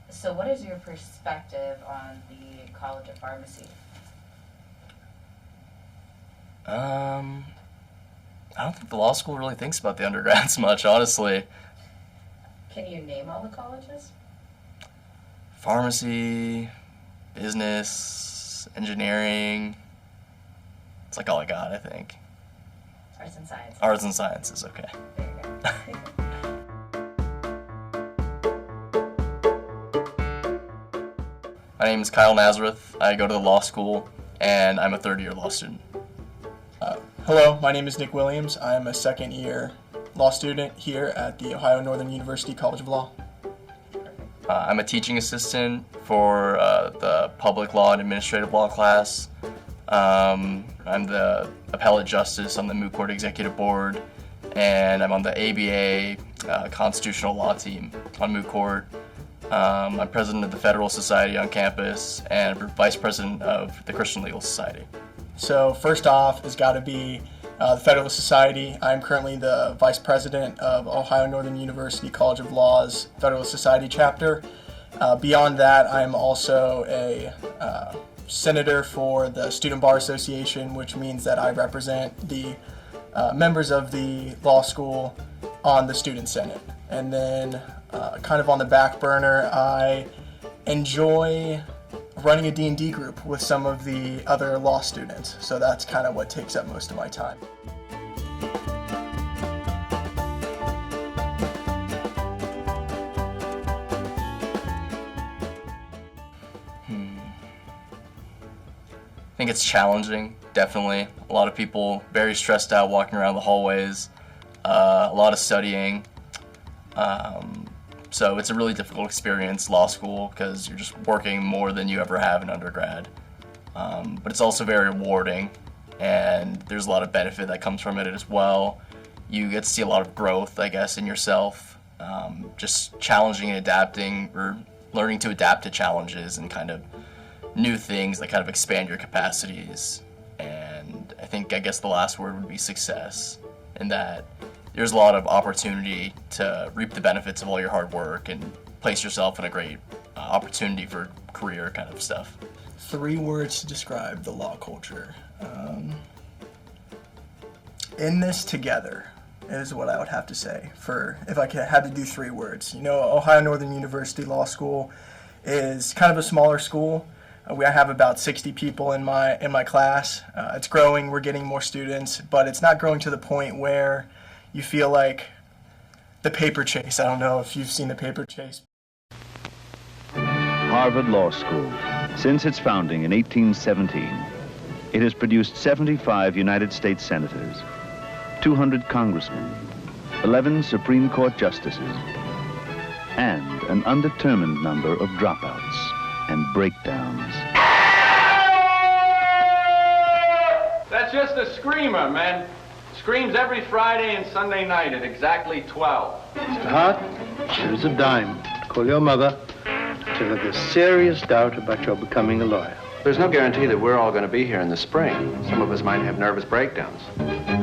So what is your perspective on the College of Pharmacy? Um, I don't think the law school really thinks about the undergrads much, honestly. Can you name all the colleges? Pharmacy, business, engineering. It's like all I got, I think. Arts and sciences. Arts and sciences, okay. There you go. My name is Kyle Nazareth. I go to the law school, and I'm a third-year law student. Hello, my name is Nick Williams. I'm a second-year law student here at the Ohio Northern University College of Law. I'm a teaching assistant for the public law and administrative law class. I'm the appellate justice on the Moot Court Executive Board, and I'm on the ABA constitutional law team on Moot Court. I'm president of the Federal Society on campus and vice president of the Christian Legal Society. So first off has got to be the Federalist Society. I'm currently the vice president of Ohio Northern University College of Law's Federalist Society chapter. Beyond that, I'm also a senator for the Student Bar Association, which means that I represent the members of the law school on the Student Senate. And then kind of on the back burner, I enjoy running a D&D group with some of the other law students. So that's kind of what takes up most of my time. I think it's challenging, definitely. A lot of people very stressed out walking around the hallways, a lot of studying. So it's a really difficult experience, law school, because you're just working more than you ever have in undergrad. But it's also very rewarding, and there's a lot of benefit that comes from it as well. You get to see a lot of growth, I guess, in yourself, just challenging and adapting, or learning to adapt to challenges and kind of new things that kind of expand your capacities. And I guess the last word would be success, in that there's a lot of opportunity to reap the benefits of all your hard work and place yourself in a great opportunity for career kind of stuff. 3 words to describe the law culture. In this together is what I would have to say for if I had to do 3 words. You know, Ohio Northern University Law School is kind of a smaller school. I have about 60 people in my class. It's growing, we're getting more students, but it's not growing to the point where you feel like the paper chase. I don't know if you've seen the paper chase. Harvard Law School. Since its founding in 1817, it has produced 75 United States senators, 200 congressmen, 11 Supreme Court justices, and an undetermined number of dropouts and breakdowns. That's just a screamer, man. Screams every Friday and Sunday night at exactly 12. Mr. Hart, here's a dime. Call your mother. Tell her there's serious doubt about your becoming a lawyer. There's no guarantee that we're all going to be here in the spring. Some of us might have nervous breakdowns.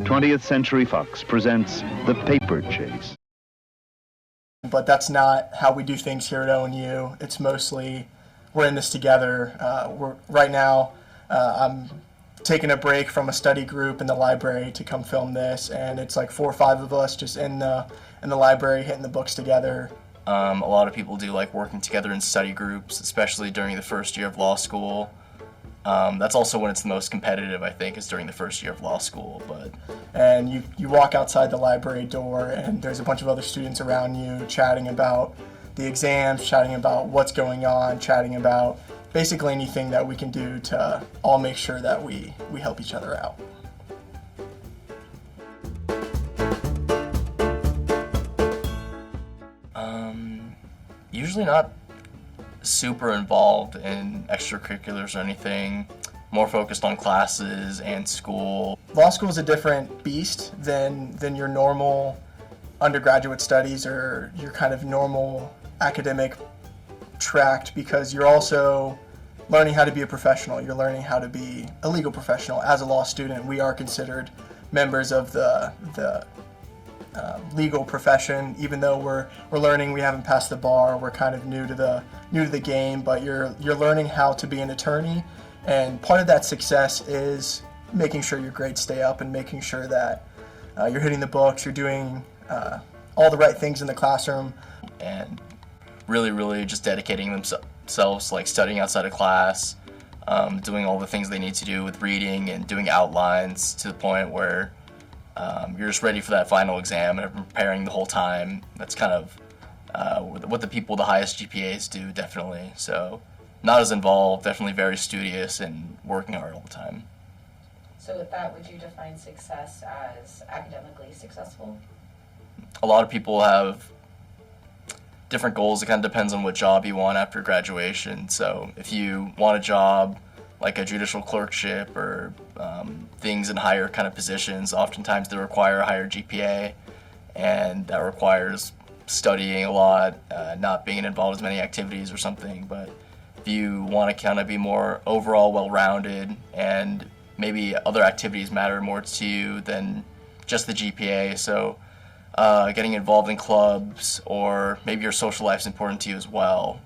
20th Century Fox presents The Paper Chase. But that's not how we do things here at ONU. It's mostly we're in this together. Right now, I'm taking a break from a study group in the library to come film this, and it's like 4 or 5 of us just in the library hitting the books together. A lot of people do like working together in study groups, especially during the first year of law school. That's also when it's the most competitive, I think, is during the first year of law school. And you walk outside the library door, and there's a bunch of other students around you chatting about the exams, chatting about what's going on, chatting about basically anything that we can do to all make sure that we help each other out. Usually not super involved in extracurriculars or anything, more focused on classes and school. Law school is a different beast than your normal undergraduate studies or your kind of normal academic tract, because you're also learning how to be a professional. You're learning how to be a legal professional. As a law student, we are considered members of the legal profession. Even though we're learning, we haven't passed the bar, we're kind of new to the game, but you're learning how to be an attorney, and part of that success is making sure your grades stay up and making sure that you're hitting the books, you're doing all the right things in the classroom, and really just dedicating themselves, like studying outside of class, doing all the things they need to do with reading and doing outlines to the point where you're just ready for that final exam and preparing the whole time. That's kind of what the people with the highest GPAs do, definitely. So not as involved, definitely very studious and working hard all the time. So with that, would you define success as academically successful? A lot of people have different goals. It kind of depends on what job you want after graduation. So if you want a job like a judicial clerkship or things in higher kind of positions, oftentimes they require a higher GPA, and that requires studying a lot, not being involved in as many activities or something. But if you want to kind of be more overall well-rounded and maybe other activities matter more to you than just the GPA, so getting involved in clubs, or maybe your social life's important to you as well.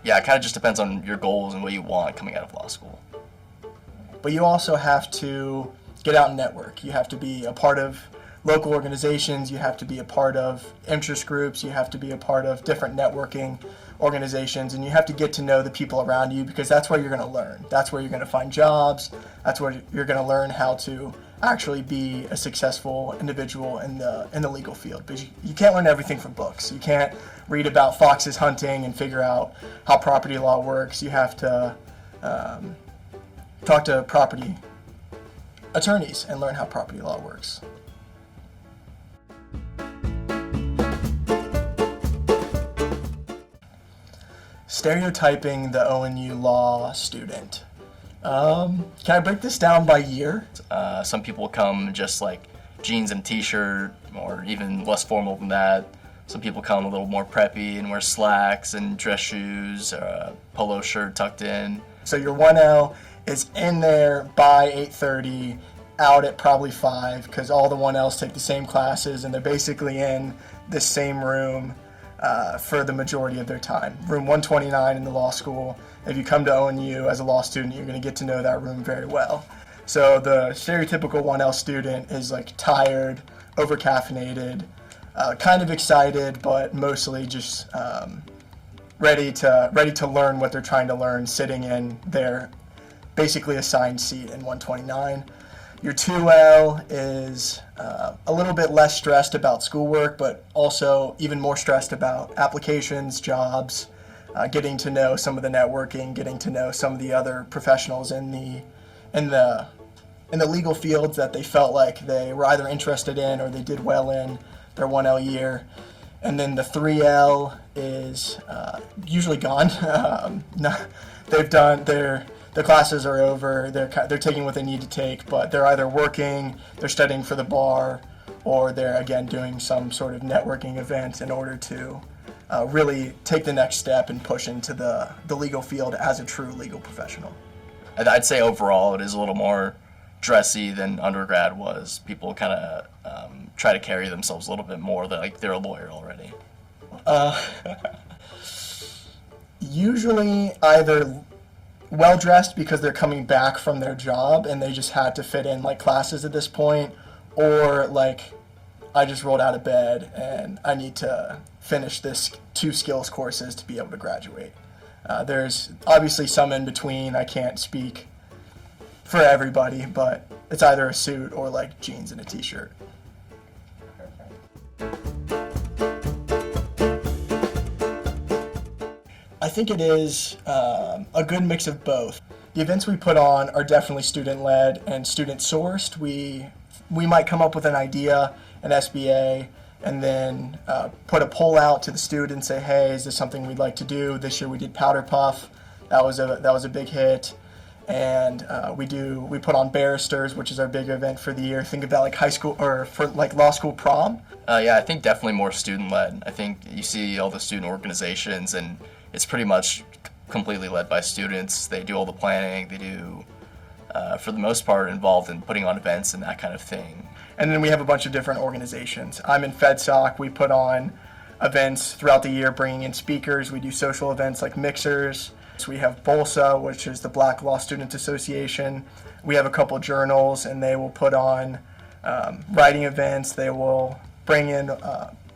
Yeah, it kind of just depends on your goals and what you want coming out of law school. But you also have to get out and network. You have to be a part of local organizations, you have to be a part of interest groups, you have to be a part of different networking organizations, and you have to get to know the people around you, because that's where you're going to learn. That's where you're going to find jobs. That's where you're going to learn how to actually be a successful individual in the legal field. But you can't learn everything from books. You can't read about foxes hunting and figure out how property law works. You have to talk to property attorneys and learn how property law works. Stereotyping the ONU law student. Can I break this down by year? Some people come just like jeans and t-shirt, or even less formal than that. Some people come a little more preppy and wear slacks and dress shoes, or a polo shirt tucked in. So your 1L is in there by 8:30, out at probably 5, because all the 1Ls take the same classes and they're basically in the same room for the majority of their time. Room 129 in the law school. If you come to ONU as a law student, you're going to get to know that room very well. So the stereotypical 1L student is like tired, over-caffeinated, kind of excited, but mostly just ready to learn what they're trying to learn, sitting in their basically assigned seat in 129. Your 2L is a little bit less stressed about schoolwork, but also even more stressed about applications, jobs, getting to know some of the networking, getting to know some of the other professionals in the legal fields that they felt like they were either interested in or they did well in their 1L year. And then the 3L is usually gone. The classes are over, they're taking what they need to take, but they're either working, they're studying for the bar, or they're again doing some sort of networking event in order to really take the next step and push into the legal field as a true legal professional. I'd say overall it is a little more dressy than undergrad was. People kind of try to carry themselves a little bit more like they're a lawyer already. Usually either well-dressed because they're coming back from their job and they just had to fit in like classes at this point, or like I just rolled out of bed and I need to finish this 2 skills courses to be able to graduate. There's obviously some in between. I can't speak for everybody, but it's either a suit or like jeans and a t-shirt. I think it is a good mix of both. The events we put on are definitely student-led and student-sourced. We might come up with an idea, an SBA, and then put a poll out to the students and say, hey, is this something we'd like to do? This year we did Powder Puff. That was a big hit. And we put on Barristers, which is our big event for the year. Think about like high school or for like law school prom. Yeah, I think definitely more student-led. I think you see all the student organizations and it's pretty much completely led by students. They do all the planning, they do for the most part, involved in putting on events and that kind of thing. And then we have a bunch of different organizations. I'm in FedSoc. We put on events throughout the year, bringing in speakers. We do social events like mixers. So we have BOLSA, which is the Black Law Students Association. We have a couple journals, and they will put on writing events. They will bring in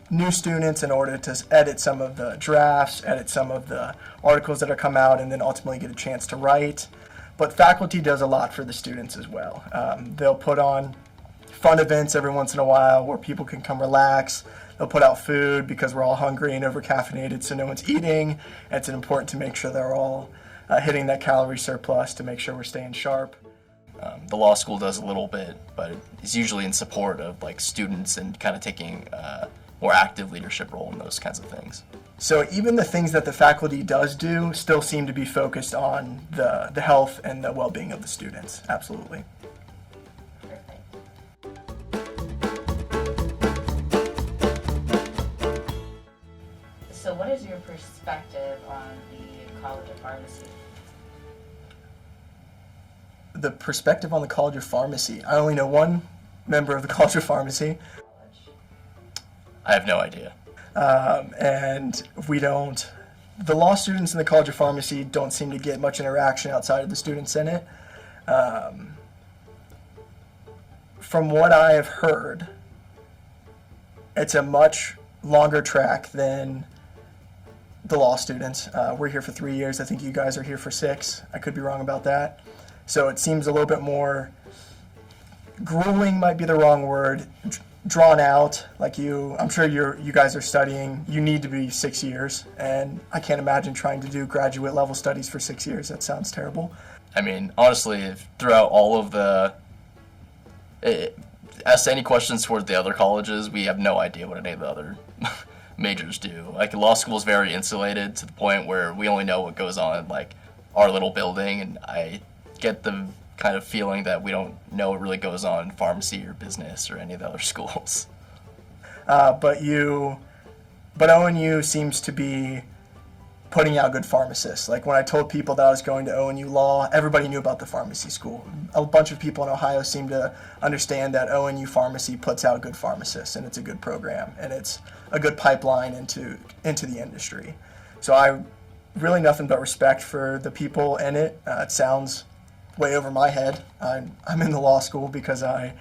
new students in order to edit some of the drafts, edit some of the articles that are come out, and then ultimately get a chance to write. But faculty does a lot for the students as well. They'll put on fun events every once in a while where people can come relax. They'll put out food because we're all hungry and over-caffeinated, so no one's eating. And it's important to make sure they're all hitting that calorie surplus to make sure we're staying sharp. The law school does a little bit, but it's usually in support of like students and kind of taking a more active leadership role in those kinds of things. So even the things that the faculty does do still seem to be focused on the health and the well-being of the students. Absolutely. Perfect. So what is your perspective on the College of Pharmacy? The perspective on the College of Pharmacy. I only know one member of the College of Pharmacy. I have no idea. And the law students in the College of Pharmacy don't seem to get much interaction outside of the Student Senate. From what I have heard, it's a much longer track than the law students. We're here for 3 years. I think you guys are here for 6. I could be wrong about that. So it seems a little bit more grueling, might be the wrong word, drawn out. Like I'm sure you guys are studying. You need to be 6 years, and I can't imagine trying to do graduate level studies for 6 years. That sounds terrible. I mean, honestly, throughout all of ask any questions towards the other colleges, we have no idea what any of the other majors do. Like, law school is very insulated to the point where we only know what goes on in, like, our little building, and I get the kind of feeling that we don't know what really goes on in pharmacy or business or any of the other schools. But ONU seems to be putting out good pharmacists. Like, when I told people that I was going to ONU Law, everybody knew about the pharmacy school. A bunch of people in Ohio seem to understand that ONU Pharmacy puts out good pharmacists, and it's a good program, and it's a good pipeline into the industry. So I really nothing but respect for the people in it. It sounds way over my head. I'm in the law school because I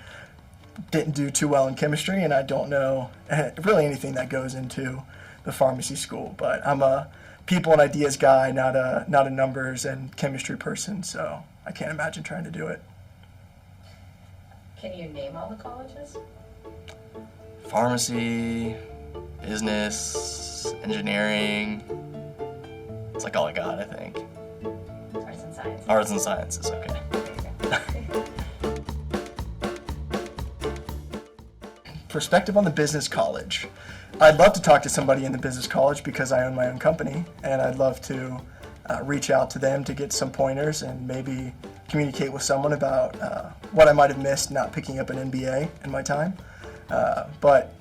didn't do too well in chemistry, and I don't know really anything that goes into the pharmacy school. But I'm a people and ideas guy, not a numbers and chemistry person, so I can't imagine trying to do it. Can you name all the colleges? Pharmacy, business, engineering. It's like all I got, I think. Arts and sciences. Arts and sciences, okay. Perspective on the business college. I'd love to talk to somebody in the business college because I own my own company, and I'd love to reach out to them to get some pointers and maybe communicate with someone about what I might have missed not picking up an MBA in my time. But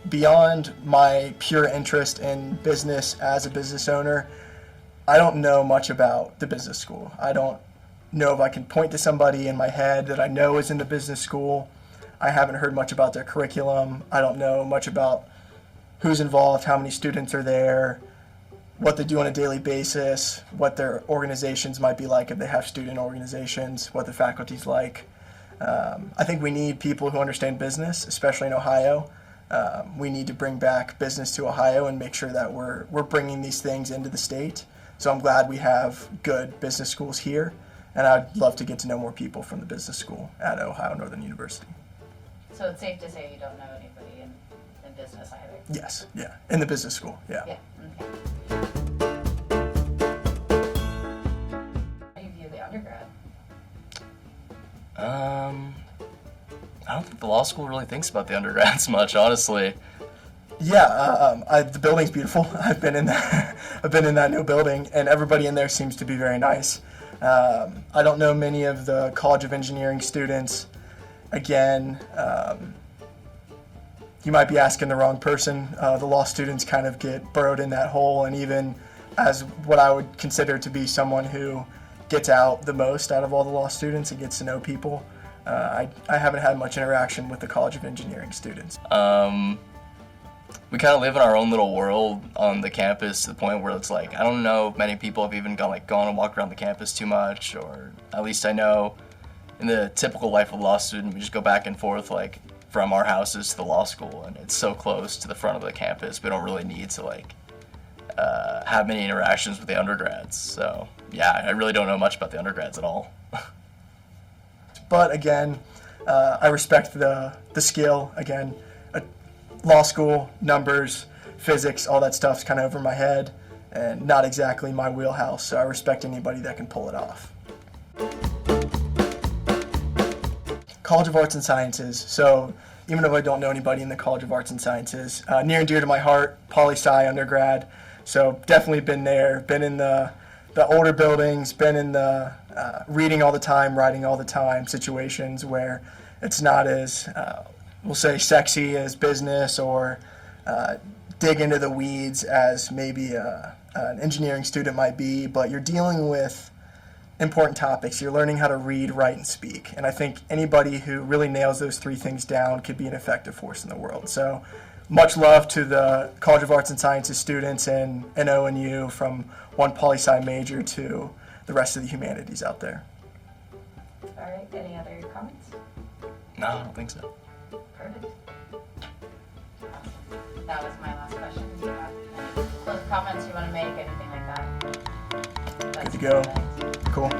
beyond my pure interest in business as a business owner, I don't know much about the business school. I don't know if I can point to somebody in my head that I know is in the business school. I haven't heard much about their curriculum. I don't know much about who's involved, how many students are there, what they do on a daily basis, what their organizations might be like if they have student organizations, what the faculty's like. I think we need people who understand business, especially in Ohio. We need to bring back business to Ohio and make sure that we're bringing these things into the state. So I'm glad we have good business schools here, and I'd love to get to know more people from the business school at Ohio Northern University. So it's safe to say you don't know anybody in business either? Yes, yeah, in the business school, yeah. Yeah, okay. How do you view the undergrad? I don't think the law school really thinks about the undergrads much, honestly. Yeah, the building's beautiful. I've been in that new building, and everybody in there seems to be very nice. I don't know many of the College of Engineering students. Again, you might be asking the wrong person. The law students kind of get burrowed in that hole, and even as what I would consider to be someone who gets out the most out of all the law students and gets to know people. I haven't had much interaction with the College of Engineering students. We kind of live in our own little world on the campus to the point where it's like, I don't know if many people have even gone and walked around the campus too much, or at least I know in the typical life of a law student, we just go back and forth like from our houses to the law school, and it's so close to the front of the campus, we don't really need to like have many interactions with the undergrads. So yeah, I really don't know much about the undergrads at all. But again, I respect the skill. Again, law school, numbers, physics, all that stuff's kind of over my head and not exactly my wheelhouse, so I respect anybody that can pull it off. College of Arts and Sciences. So even though I don't know anybody in the College of Arts and Sciences, near and dear to my heart, poli-sci undergrad. So definitely been there, been in the older buildings, been in the reading all the time, writing all the time situations where it's not as, we'll say, sexy as business or dig into the weeds as maybe an engineering student might be, but you're dealing with important topics. You're learning how to read, write, and speak. And I think anybody who really nails those three things down could be an effective force in the world. So much love to the College of Arts and Sciences students and ONU, from one poli-sci major to the rest of the humanities out there. All right, any other comments? No, I don't think so. Perfect. That was my last question. Do you have any closing comments you want to make, anything like that? Good to go. Cool.